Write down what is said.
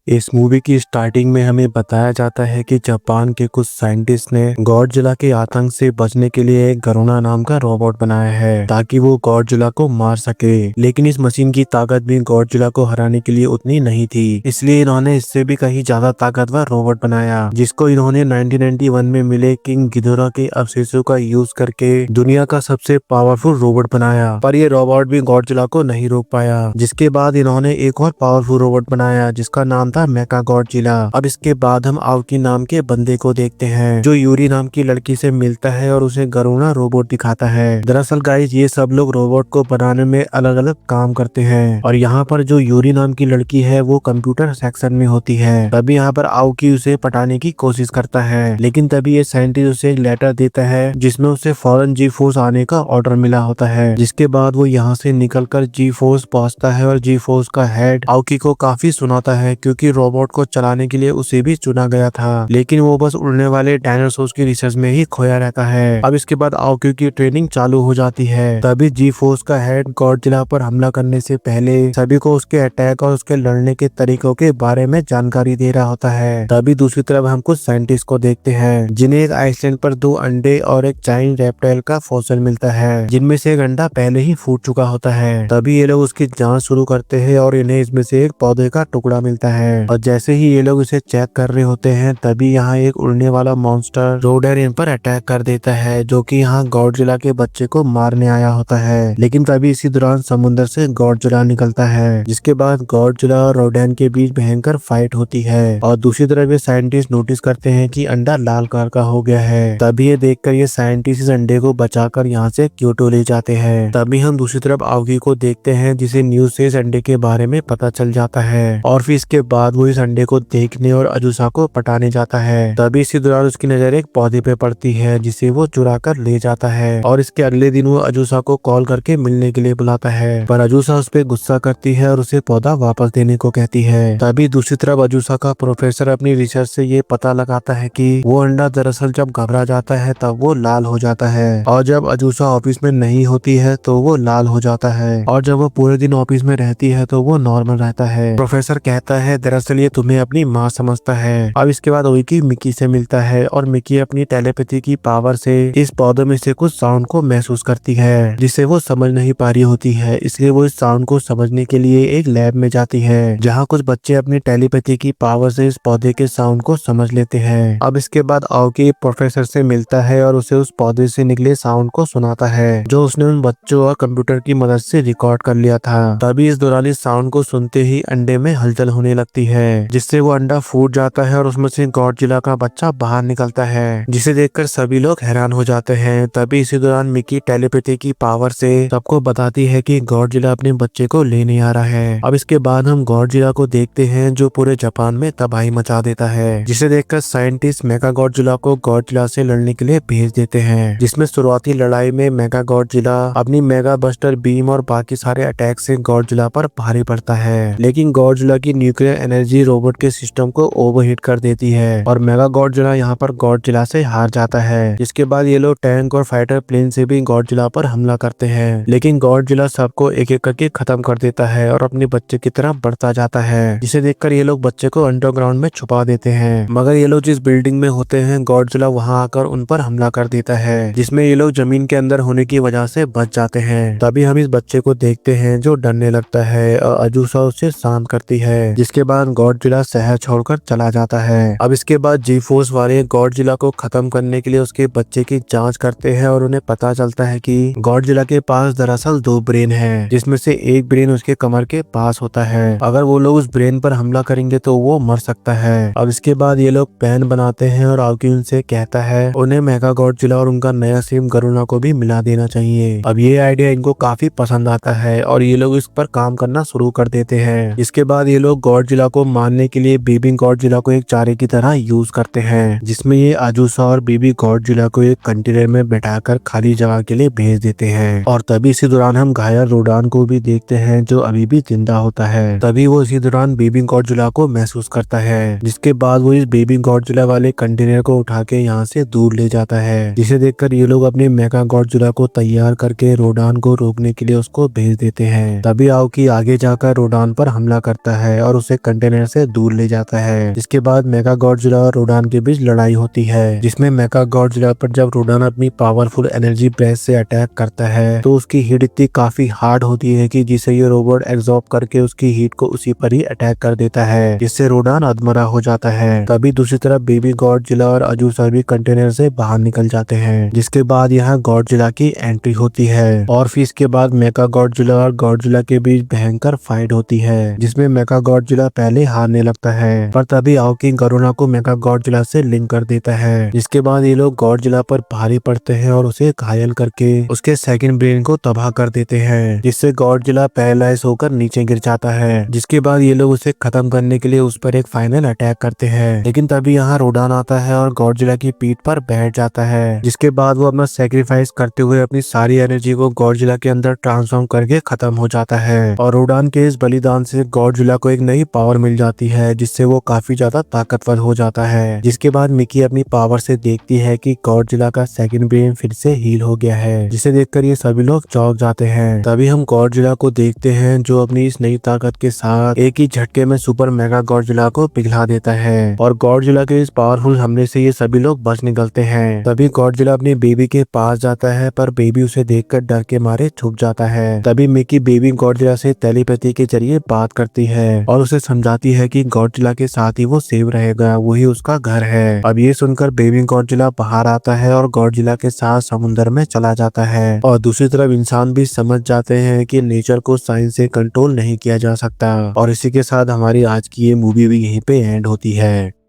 इस मूवी की स्टार्टिंग में हमें बताया जाता है कि जापान के कुछ साइंटिस्ट ने गॉडजिला के आतंक से बचने के लिए एक गरुणा नाम का रोबोट बनाया है ताकि वो गॉडजिला को मार सके। लेकिन इस मशीन की ताकत भी गॉडजिला को हराने के लिए उतनी नहीं थी, इसलिए इन्होंने इससे भी कहीं ज्यादा ताकतवर रोबोट बनाया, जिसको इन्होंने 1991 में मिले किंग गिदोरा के अवशेषों का यूज करके दुनिया का सबसे पावरफुल रोबोट बनाया। पर ये रोबोट भी गॉडजिला को नहीं रोक पाया। जिसके बाद इन्होंने एक और पावरफुल रोबोट बनाया जिसका नाम था मेका गॉडजिला। अब इसके बाद हम आउकी नाम के बंदे को देखते हैं जो यूरी नाम की लड़की से मिलता है और उसे गरुणा रोबोट दिखाता है। दरअसल गाइस ये सब लोग रोबोट को बनाने में अलग अलग काम करते हैं और यहाँ पर जो यूरी नाम की लड़की है वो कंप्यूटर सेक्शन में होती है। तभी यहाँ पर आउकी उसे पटाने की कोशिश करता है, लेकिन तभी ये साइंटिस्ट उसे एक लेटर देता है जिसमें उसे फौरन जी फोर्स आने का ऑर्डर मिला होता है। जिसके बाद वो यहाँ से निकलकर जी फोर्स पहुंचता है और जी फोर्स का हेड आउकी को काफी सुनाता है क्योंकि रोबोट को चलाने के लिए उसे भी चुना गया था, लेकिन वो बस उड़ने वाले डायनासोर्स की रिसर्च में ही खोया रहता है। अब इसके बाद आउकी की ट्रेनिंग चालू हो जाती है। तभी जी फोर्स का हेड गॉडजिला पर हमला करने से पहले सभी को उसके अटैक और उसके लड़ने के तरीकों के बारे में जानकारी दे रहा होता है। तभी दूसरी तरफ हम कुछ साइंटिस्ट को देखते हैं जिन्हें एक आइसलैंड पर 2 अंडे और एक जायंट रेप्टाइल का फॉसिल मिलता है, जिनमें से एक अंडा पहले ही फूट चुका होता है। तभी ये लोग उसकी जांच शुरू करते हैं और इन्हें इसमें से एक पौधे का टुकड़ा मिलता है और जैसे ही ये लोग इसे चेक कर रहे होते हैं तभी यहाँ एक उड़ने वाला मॉन्स्टर रोडर इन पर अटैक कर देता है जो कि यहाँ गॉडजिला के बच्चे को मारने आया होता है। लेकिन तभी इसी दौरान समुद्र से गॉडजिला निकलता है, जिसके बाद गॉडजिला और रोडैन के बीच भयंकर फाइट होती है और दूसरी तरफ ये साइंटिस्ट नोटिस करते हैं कि अंडा लाल कलर का हो गया है। तभी ये देखकर ये साइंटिस्ट इस अंडे को बचाकर यहाँ से क्योटो ले जाते हैं। तभी हम दूसरी तरफ आउकी को देखते हैं जिसे न्यूज से इस अंडे के बारे में पता चल जाता है और फिर इसके बाद वो इस अंडे को देखने और अजूसा को पटाने जाता है। तभी इसी दौरान उसकी नजर एक पौधे पे पड़ती है जिसे वो चुरा कर ले जाता है और इसके अगले दिन वो अजूसा को कॉल करके मिलने के लिए बुलाता है, पर अजूसा उस पर गुस्सा करती है और उसे पौधा वापस देने को कहती है। तभी दूसरी तरफ अजूसा का प्रोफेसर अपनी रिसर्च से ये पता लगाता है कि वो अंडा दरअसल जब घबरा जाता है तब वो लाल हो जाता है और जब अजूसा ऑफिस में नहीं होती है तो वो लाल हो जाता है और जब वो पूरे दिन ऑफिस में रहती है तो वो नॉर्मल रहता है। प्रोफेसर कहता है दरअसल ये तुम्हें अपनी माँ समझता है। अब इसके बाद ओइकी मिकी से मिलता है और मिकी अपनी टेलीपैथी की पावर से इस पौधे में से कुछ साउंड को महसूस करती है जिसे वो समझ नहीं पा रही होती है, इसलिए वो इस साउंड को समझने के लिए एक लैब में जाती है जहाँ कुछ बच्चे अपनी टेलीपैथी की पावर से इस पौधे के साउंड को समझ लेते हैं। अब इसके बाद आउकी प्रोफेसर से मिलता है और उसे उस पौधे से निकले साउंड को सुनाता है जो उसने उन बच्चों और कंप्यूटर की मदद से रिकॉर्ड कर लिया था। तभी इस दौरान इस साउंड को सुनते ही अंडे में हलचल होने लगती है जिससे वो अंडा फूट जाता है और उसमें से गॉडजिला का बच्चा बाहर निकलता है, जिसे देखकर सभी लोग हैरान हो जाते हैं। तभी इसी दौरान मिकी टेलीपैथी की पावर से सबको बताती है कि गॉडजिला अपने बच्चे को लेने आ रहा है। अब इसके बाद हम गॉडजिला को देखते हैं जो पूरे जापान में तबाही मचा देता है, जिसे देखकर साइंटिस्ट मेगा गॉडजिला को गॉडजिला से लड़ने के लिए भेज देते हैं, जिसमें शुरुआती लड़ाई में मेगा गॉडजिला अपनी मेगा बस्टर बीम और बाकी सारे अटैक से गॉडजिला पर भारी पड़ता है, लेकिन गॉडजिला की न्यूक्लियर एनर्जी रोबोट के सिस्टम को ओवरहीट कर देती है और मेगा गॉडजिला यहाँ पर गॉडजिला से हार जाता है। जिसके बाद ये लोग टैंक और फाइटर प्लेन से भी गॉडजिला पर हमला करते हैं, लेकिन गॉडजिला सबको एक एक करके खत्म कर देता है और अपने बच्चे की तरफ बढ़ता जाता है, जिसे देखकर ये लोग बच्चे को अंडरग्राउंड में छुपा देते हैं। मगर ये लोग जिस बिल्डिंग में होते हैं गॉडजिला वहां आकर उन पर हमला कर देता है, जिसमें ये लोग जमीन के अंदर होने की वजह से बच जाते हैं। तभी हम इस बच्चे को देखते हैं जो डरने लगता है और अजूसा उसे शांत करती है, जिसके बाद गॉडजिला शहर छोड़कर चला जाता है। अब इसके बाद जी फोर्स वाले गॉडजिला को खत्म करने के लिए उसके बच्चे की जांच करते हैं और उन्हें पता चलता है कि गॉडजिला के पास दरअसल 2 ब्रेन है, जिसमें से एक ब्रेन उसके कमर के पास होता है। अगर वो लोग उस ब्रेन पर हमला करेंगे तो वो मर सकता है। अब इसके बाद ये लोग प्लान बनाते हैं और आउकी उनसे कहता है उन्हें मेगा गॉडजिला और उनका नया सिम गरुणा को भी मिला देना चाहिए। अब ये आइडिया इनको काफी पसंद आता है और ये लोग इस पर काम करना शुरू कर देते हैं। इसके बाद ये लोग गॉडजिला को मारने के लिए बेबी गॉडजिला को एक चारे की तरह यूज करते हैं, जिसमें ये अजूसा और बेबी गॉडजिला को एक कंटेनर में बैठाकर खाली जगह के लिए भेज देते हैं। और तभी इसी दौरान हम घायल रोडान को भी देखते हैं जो अभी भी जिंदा होता है। तभी वो इसी दौरान बेबी गॉडजिला को महसूस करता है, जिसके बाद वो इस बेबी गॉडजिला वाले कंटेनर को उठा के यहाँ से दूर ले जाता है, जिसे देखकर ये लोग अपने मेगा गॉडजिला को तैयार करके रोडान को रोकने के लिए उसको भेज देते हैं। तभी आउकी आगे जाकर रोडान पर हमला करता है और उसे कंटेनर से दूर ले जाता है। जिसके बाद मेगा गॉडजिला और रोडान के बीच लड़ाई होती है, जिसमें मेगा गॉडजिला पर जब रोडान अपनी पावरफुल एनर्जी ब्रेथ से अटैक करता है तो उसकी हीट इतनी काफी हार्ड होती है कि जिसे ये रोबोट एब्जॉर्ब करके उसकी हीट को उसी पर ही अटैक कर देता है, जिससे रोडान अधमरा हो जाता है। तभी दूसरी तरफ बेबी गॉडजिला और अजूसर भी कंटेनर से बाहर निकल जाते हैं, जिसके बाद यहाँ गॉडजिला की एंट्री होती है और फिर इसके बाद मेगा गॉडजिला और गॉडजिला के बीच भयंकर फाइट होती है, जिसमें मेगा गॉडजिला पहले हारने लगता है, पर तभी आओकी गरुणा को मेगा गॉडजिला से लिंक कर देता है। जिसके बाद ये लोग गॉडजिला पर भारी पड़ते हैं और उसे घायल करके उसके सेकंड ब्रेन को तबाह कर देते हैं, जिससे गॉडजिला पैरालाइज होकर नीचे गिर जाता है। जिसके बाद ये लोग उसे खत्म करने के लिए उस पर एक फाइनल अटैक करते हैं, लेकिन तभी यहाँ रोडान आता है और गॉडजिला की पीठ पर बैठ जाता है। जिसके बाद वो अपना सेक्रीफाइस करते हुए अपनी सारी एनर्जी को गॉडजिला के अंदर ट्रांसफॉर्म करके खत्म हो जाता है और रोडान के इस बलिदान से गॉडजिला को एक नई पावर मिल जाती है, जिससे वो काफी ज्यादा ताकतवर हो जाता है। जिसके बाद मिकी अपनी पावर से देखती है कि गॉडजिला का सेकंड ब्रेन फिर से हील हो गया है, जिसे देखकर ये सभी लोग चौंक जाते हैं। तभी हम गॉडजिला को देखते हैं जो अपनी इस नई ताकत के साथ एक ही झटके में सुपर मेगा गॉडजिला को पिघला देता है और गॉडजिला के इस पावरफुल हमले से ये सभी लोग बच निकलते हैं। तभी गॉडजिला अपनी बेबी के पास जाता है, पर बेबी उसे देखकर डर के मारे छुप जाता है। तभी मिकी बेबी गॉडजिला से टेलीपैथी के जरिए बात करती है और उसे समझाती है कि गॉडजिला के साथ ही वो सेव रहेगा, वही उसका घर है। अब ये सुनकर बेबी गॉडजिला बाहर आता है और गॉडजिला के साथ समुद्र में चला जाता है और दूसरी तरफ इंसान भी समझ जाते हैं कि नेचर को साइंस से कंट्रोल नहीं किया जा सकता। और इसी के साथ हमारी आज की ये मूवी भी यहीं पे एंड होती है।